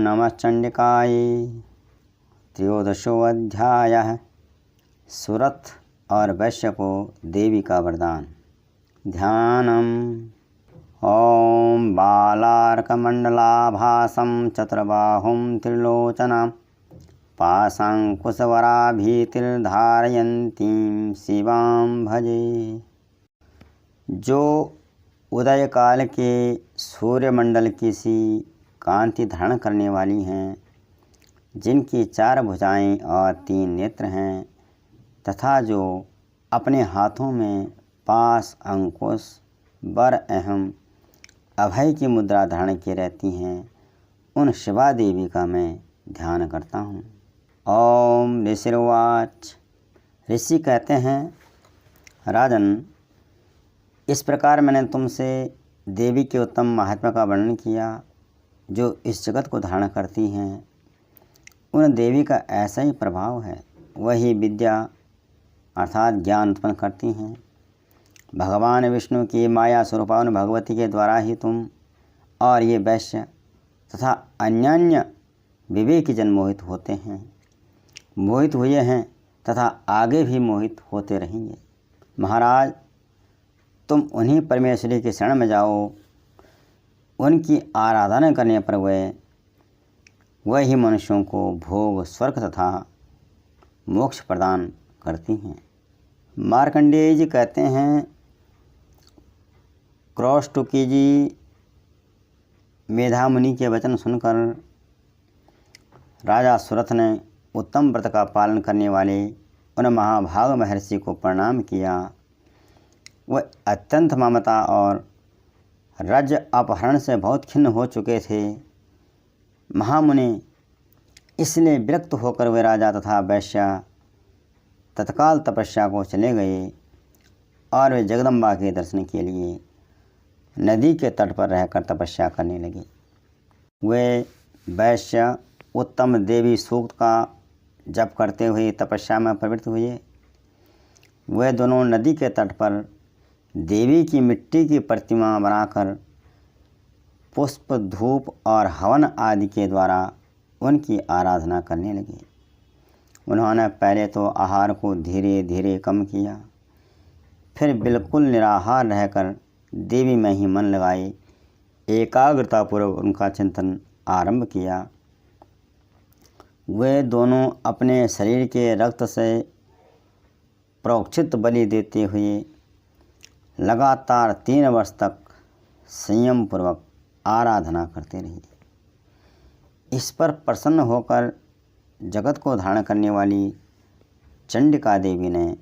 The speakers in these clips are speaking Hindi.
नमः चंडिकाय। त्रयोदशोऽध्यायः। सुरथ और वैश्य को देवी का वरदान। ध्यानम्। ॐ बालार्कमण्डलाभासं चतुर्बाहुं त्रिलोचनां पाशाङ्कुशवराभीतिर्धारयन्तीं शिवां भजे। जो उदय काल के सूर्यमंडल की सी कांति धारण करने वाली हैं, जिनकी 4 भुजाएं और 3 नेत्र हैं, तथा जो अपने हाथों में पाश, अंकुश, वर एवं अभय की मुद्रा धारण किए रहती हैं, उन शिवा देवी का मैं ध्यान करता हूँ। ओम ऋषिर्वाच। ऋषि कहते हैं, राजन, इस प्रकार मैंने तुमसे देवी के उत्तम महात्मा का वर्णन किया, जो इस जगत को धारण करती हैं। उन देवी का ऐसा ही प्रभाव है, वही विद्या अर्थात ज्ञान उत्पन्न करती हैं। भगवान विष्णु की माया स्वरूपान भगवती के द्वारा ही तुम और ये वैश्य तथा अन्यान्य विवेकी जन मोहित होते हैं, मोहित हुए हैं तथा आगे भी मोहित होते रहेंगे। महाराज, तुम उन्हीं परमेश्वरी की शरण में जाओ। उनकी आराधना करने पर वही मनुष्यों को भोग, स्वर्ग तथा मोक्ष प्रदान करती हैं। मार्कंडेय जी कहते हैं, क्रौष्टुकी जी मेधामुनि के वचन सुनकर राजा सुरथ ने उत्तम व्रत का पालन करने वाले उन महाभाग महर्षि को प्रणाम किया। वह अत्यंत ममता और राज्य अपहरण से बहुत खिन्न हो चुके थे। महामुनि इसलिए विरक्त होकर वे राजा तथा वैश्य तत्काल तपस्या को चले गए और वे जगदम्बा के दर्शन के लिए नदी के तट पर रहकर तपस्या करने लगे। वे वैश्य उत्तम देवी सूक्त का जप करते हुए तपस्या में प्रवृत्त हुए। वे दोनों नदी के तट पर देवी की मिट्टी की प्रतिमा बनाकर पुष्प, धूप और हवन आदि के द्वारा उनकी आराधना करने लगे। उन्होंने पहले तो आहार को धीरे धीरे कम किया, फिर बिल्कुल निराहार रहकर देवी में ही मन लगाए एकाग्रतापूर्वक उनका चिंतन आरंभ किया। वे दोनों अपने शरीर के रक्त से प्रोक्षित बलि देते हुए लगातार 3 वर्ष तक संयम पूर्वक आराधना करते रहे। इस पर प्रसन्न होकर जगत को धारण करने वाली चंडिका देवी ने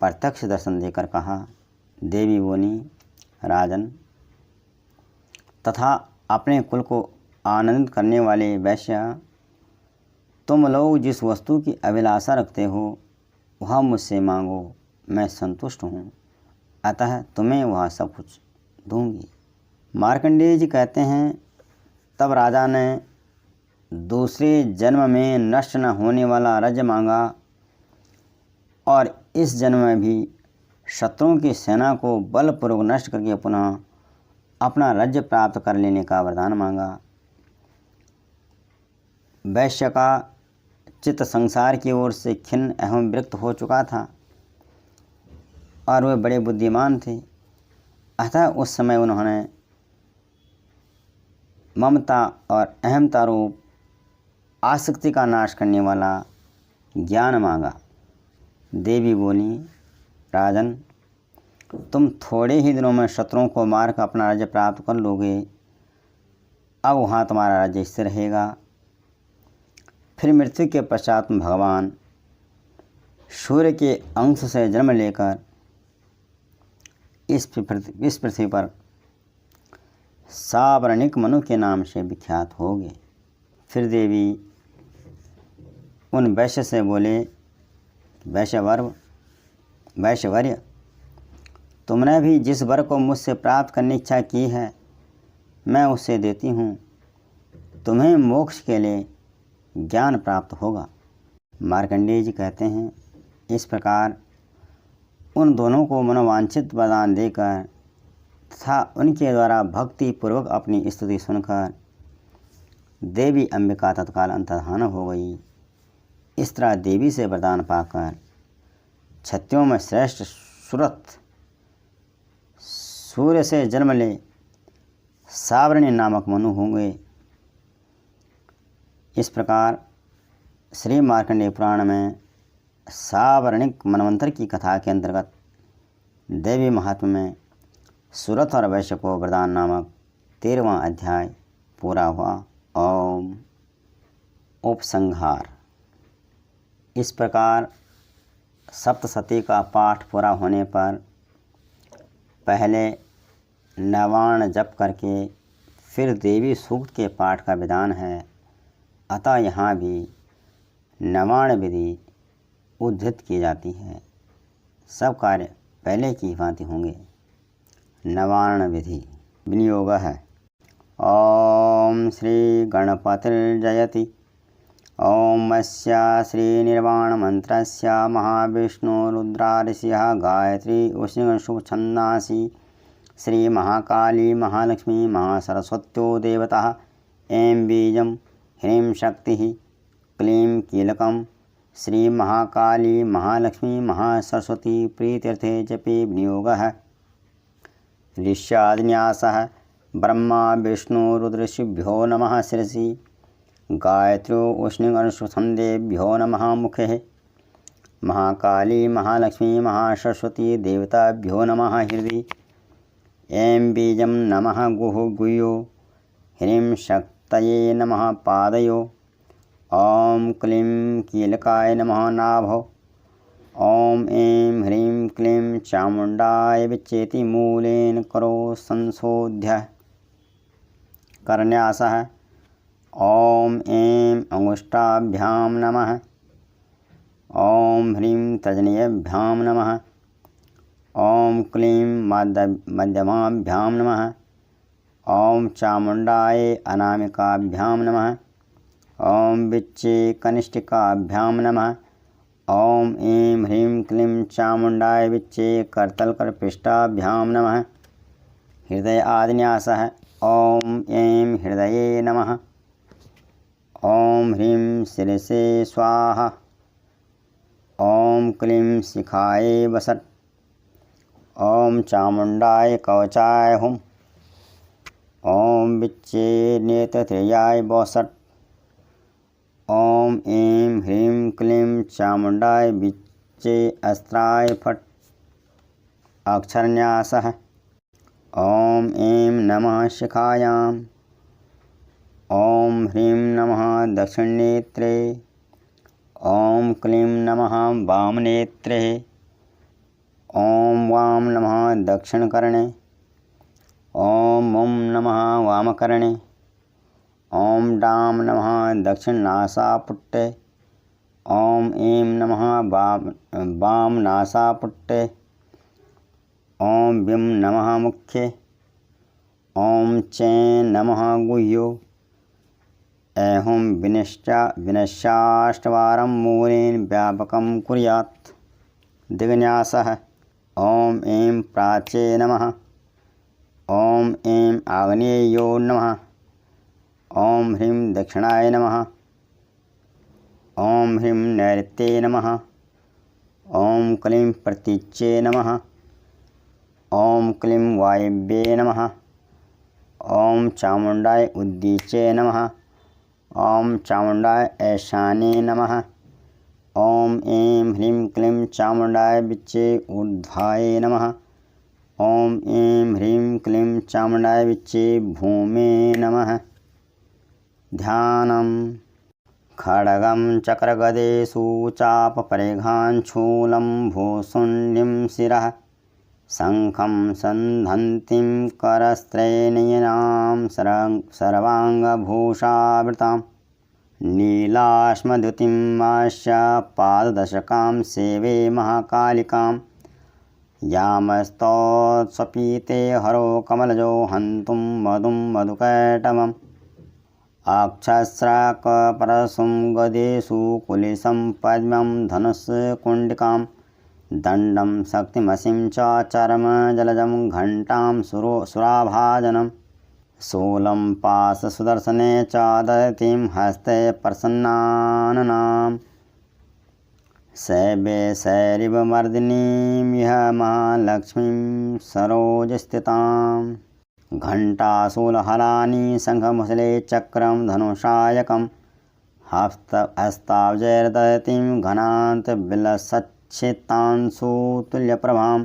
प्रत्यक्ष दर्शन देकर कहा, देवी बोली, राजन तथा अपने कुल को आनंदित करने वाले वैश्य, तुम लोग जिस वस्तु की अभिलाषा रखते हो वह मुझसे मांगो, मैं संतुष्ट हूँ, अतः तुम्हें वह सब कुछ दूंगी। मार्कंडेय जी कहते हैं, तब राजा ने दूसरे जन्म में नष्ट न होने वाला राज्य मांगा और इस जन्म में भी शत्रुओं की सेना को बलपूर्वक नष्ट करके पुनः अपना राज्य प्राप्त कर लेने का वरदान मांगा। वैश्य का चित्त संसार की ओर से खिन्न एवं विरक्त हो चुका था और वे बड़े बुद्धिमान थे, अतः उस समय उन्होंने ममता और अहमता रूप आसक्ति का नाश करने वाला ज्ञान मांगा। देवी बोली, राजन, तुम थोड़े ही दिनों में शत्रुओं को मारकर अपना राज्य प्राप्त कर लोगे। अब वहाँ तुम्हारा राज्य स्थिर रहेगा। फिर मृत्यु के पश्चात भगवान सूर्य के अंश से जन्म लेकर इस पृथ्वी पर सावर्णिक मनु के नाम से विख्यात होगे। फिर देवी उन वैश्य से बोले, वैश्यवर्य, तुमने भी जिस वर को मुझसे प्राप्त करने की इच्छा की है, मैं उससे देती हूँ। तुम्हें मोक्ष के लिए ज्ञान प्राप्त होगा। मार्कंडेय जी कहते हैं, इस प्रकार उन दोनों को मनोवांछित वरदान देकर तथा उनके द्वारा भक्ति पूर्वक अपनी स्तुति सुनकर देवी अंबिका तत्काल अंतर्धान हो गई। इस तरह देवी से वरदान पाकर क्षत्रियों में श्रेष्ठ सुरथ सूर्य से जन्म ले सावर्णी नामक मनु होंगे। इस प्रकार श्री मार्कंडेय पुराण में सावर्णिक मनवंतर की कथा के अंतर्गत देवी महात्म्य में सुरथ और वैश्य को वरदान नामक 13वां अध्याय पूरा हुआ। ओम। उपसंहार। इस प्रकार सप्तशती का पाठ पूरा होने पर पहले नवाण जप करके फिर देवी सूक्त के पाठ का विधान है। अतः यहाँ भी नवाण विधि उद्धृत की जाती है। सब कार्य पहले की भांति होंगे। नवाण विधि विनियोग है। ओम श्री गणपतिर्जयति। ओम अस्या श्री निर्वाण मंत्रस्य महाविष्णु रुद्राऋषिः गायत्री उष्णिगणशुभ छंदांसि श्री महाकाली महालक्ष्मी महासरस्वत्यो देवता ऐं बीजं ह्रीं शक्ति क्लीं कीलकम श्री महाकाली महालक्ष्मी महासरस्वती प्रीत्यर्थे जपे विनियोगः। ऋष्यादिन्यासः ब्रह्मा विष्णु रुद्रऋषिभ्यो नमः शिरसि गायत्र्यो उष्णिगणशुभछंदेभ्यो नमः मुखे महाकाली महालक्ष्मी महासरस्वती देवताभ्यो नमः हृदि ऐं बीजं नमः गुह्यो ह्रीं शक्तये नमः पादयो ओम क्लीं कीलकाय नमः नाभो ओम ऐं ह्रीं क्लीं चामुंडाय विच्चेति मूलेन करो संशोध्य। करन्यासः ओम ऐं अंगुष्ठाभ्यां नमः ओम ह्रीं तर्जनीयभ्यां नमः ओम क्लीं मध्यमाभ्यां नमः ओम चामुंडाय अनामिकाभ्यां नमः ओम विच्चे कनिष्ठिकाभ्यां नमः ओम ऐं ह्रीं क्लीं चामुंडाय विच्चे करतलकरपृष्ठाभ्यां नमः। हृदय आदिन्यासः ओम ऐं हृदये नमः ओम ह्रीं शिरसे स्वाहा ओम क्लीं शिखाये वसट् ओम चामुंडाय कवचाय हुम ओम विच्चे नेत्रत्रयाय वसट् ओम ऐं ह्रीं क्लीं चामुंडाय विच्चे अस्त्राय फट्। अक्षरन्यासः ओम ऐं नमः शिखायां ओम ह्रीं नमः दक्षिणनेत्रे ओम क्लीं नमः वामनेत्रे ओम वां नमः दक्षिणकर्णे ओम मुं नमः वामकर्णे ओम डां नमः दक्षिणनासापुट्टे ओम ऐं नमः वाम नासापुट्टे ओम विं नमः मुख्ये ओम चैं नमः गुह्यो ऐहुं विनश्याष्टवारं मूलेन व्यापकं कुर्यात्। दिग्न्यासः ओम ऐं प्राचे नमः ओम ऐं आग्नेयो नमः ओम ह्रीं दक्षिणाय नमः ओम ह्रीं नैऋत्ये नमः ओम क्लीं प्रतीच्ये नमः ओम क्लीं वायव्ये नमः ओम चामुंडाय उद्दीचे नमः ओम चामुंडाय ऐशान्ये नमः ओम ऐं ह्रीं क्लीं चामुंडाय विच्चे ऊर्ध्वाय नमः ओम ऐं ह्रीं क्लीं चामुंडाय विच्चे भूमे नमः। ध्यानम्। खड्गं चक्रगदेषु चापपरिघाञ्छूलं भूशुण्डिं शिरः शङ्खं सन्धन्तीं करस्त्रैणीनां सर्वाङ्गभूषावृतां नीलाश्मद्युतिमास्य पाददशकां सेवे महाकालिकां यामस्तौत्स्वपीते हरो कमलजो हन्तुं मधुं मधुकैटवम् अक्षस्राकपरशुं गदेषु कुलिशं पद्मं धनुष्कुण्डिकां दण्डं शक्तिमसिं च चर्मजलजं घण्टां सुराभाजनं शूलं पाशसुदर्शने च दधतीं हस्ते प्रसन्नाननां शैवेशैरिव मर्दिनीं यः महालक्ष्मीं सरोजस्थिताम् घण्टाशूलहलानि शङ्खमुसले चक्रं धनुषायकं हस्ताब्जैर्दधतीं घनान्तविलसच्छितांशुतुल्यप्रभां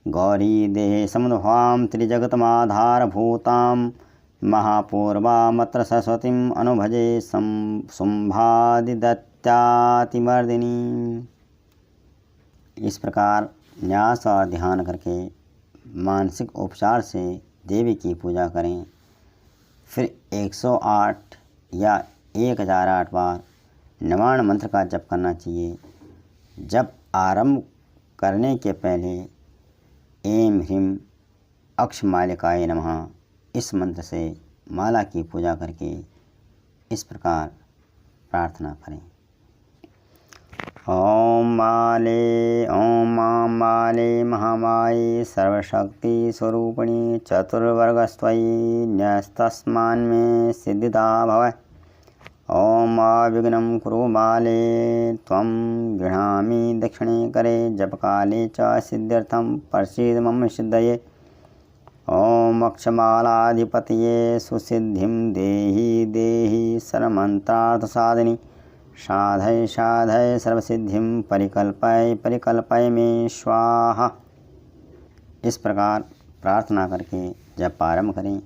गौरीदेहे समुद्भवां त्रिजगतमाधारभूतां महापूर्वामत्र सरस्वतीम् अनुभजे शुम्भादिदत्यातिमर्दिनीम्। इस प्रकार न्यास और ध्यान करके मानसिक उपचार से देवी की पूजा करें। फिर 108 या 1008 बार नवाण मंत्र का जप करना चाहिए। जब आरंभ करने के पहले ऐं ह्रीं अक्षमालिकाय नमः इस मंत्र से माला की पूजा करके इस प्रकार प्रार्थना करें। ओम माले महामाये सर्वशक्ति स्वरूपिणी चतुर्वर्गस्त्वयि न्यस्तस्मान्मे सिद्धिदा भव। ओम अविघ्नं कुरु माले त्वं गृह्णामि दक्षिणे करे जपकाले च सिद्ध्यर्थं प्रसीद मम सिद्धये। ओम अक्षमालाधिपतये सुसिद्धिं देहि देहि सर्वमन्त्रार्थसाधिनि साधय साधय सर्वसिद्धिं परिकल्पय परिकल्पय में स्वाहा। इस प्रकार प्रार्थना करके जब आरंभ करें,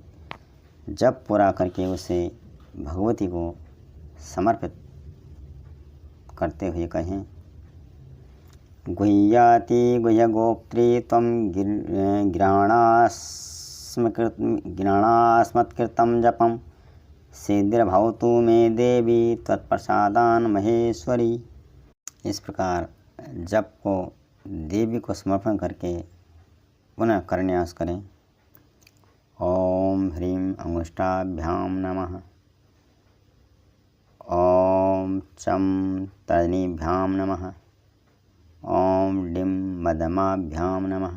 जब पूरा करके उसे भगवती को समर्पित करते हुए कहें। गुह्याति गुह्यगोप्त्री त्वं गिराणास्मत्कृतं जपं सिद्धिर्भवतु मे देवी त्वत्प्रसादान् महेश्वरी। इस प्रकार जप को देवी को समर्पण करके पुनः करन्यास करें। ओम ह्रीं अंगुष्ठाभ्यां नमः। ओम चं तर्जनीभ्यां नमः। ओम डिं मध्यमाभ्यां नमः।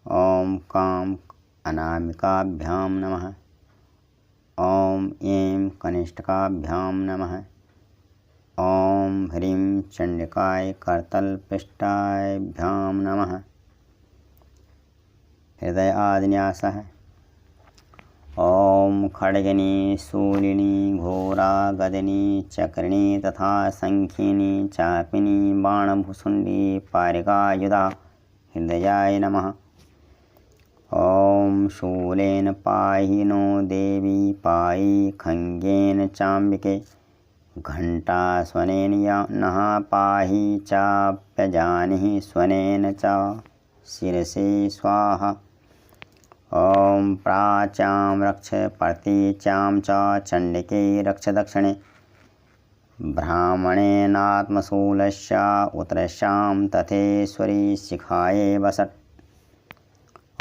ओम कां अनामिकाभ्यां नमः। ओम ऐं कनिष्ठकाभ्यां नमः। ओम ह्रीं चंडिकाय करतलपृष्ठाभ्यां नमः। हृदय आदिन्यासः। ओम खड्गिनी शूलिनी घोरा गदिनी चक्रिणी तथा शंखिनी चापिनी बाणभुसुंडी पारिकायुधा हृदयाय नमः। ओम शूलेन पाहि नो देवी पाहि खंगेन चाम्बिके घंटास्वनेन नः पाहि चाप्यजानिहि स्वनेन च शिरसे स्वाहा। ओम प्राच्यां रक्ष प्रतीच्यां च चंडिके रक्ष दक्षिणे ब्राह्मणेनात्मशूलस्य उत्तरस्यां तथेश्वरी शिखाये वसत्।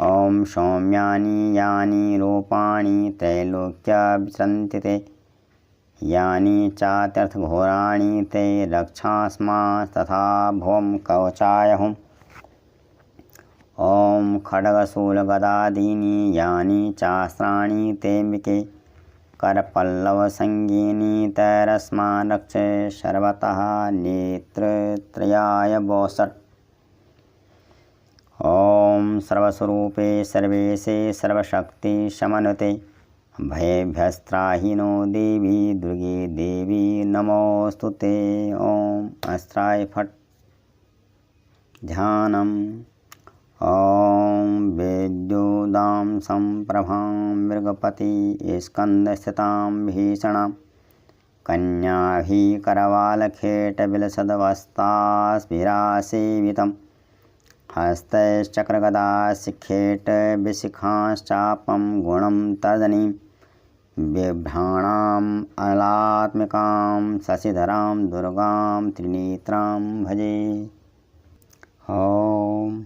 ओम सौम्यानि यानि रूपाणि त्रैलोक्यविचरन्ति ते यानि चात्यर्थघोराणि ते रक्षास्मात् तथा भुवं कवचाय हुम्। ओम खड्गशूलगदादीनि यानि चास्त्राणि तेऽम्बिके करपल्लवसंगीनि तैरस्मान् रक्ष सर्वतः नेत्रत्रयाय वोसत्। ओम सर्वस्वरूपे सर्वेशे सर्वशक्ति समन्विते भयेभ्यस्त्राहि नो देवी दुर्गे देवी नमोस्तुते। ओम अस्त्राय फट् ध्यानम्। ओम विद्युदां संप्रभां मृगपति स्कंदस्थितां भीषणां कन्याभिः करवालखेटविलसद्वस्तास्फिरासेवितं हस्तैश्चक्रगदा शिखेट विशिखांश्चापं गुणं तर्जनीं बिभ्राणाम् अलात्मिकां शशिधरां दुर्गां त्रिनेत्रां भजे। ओम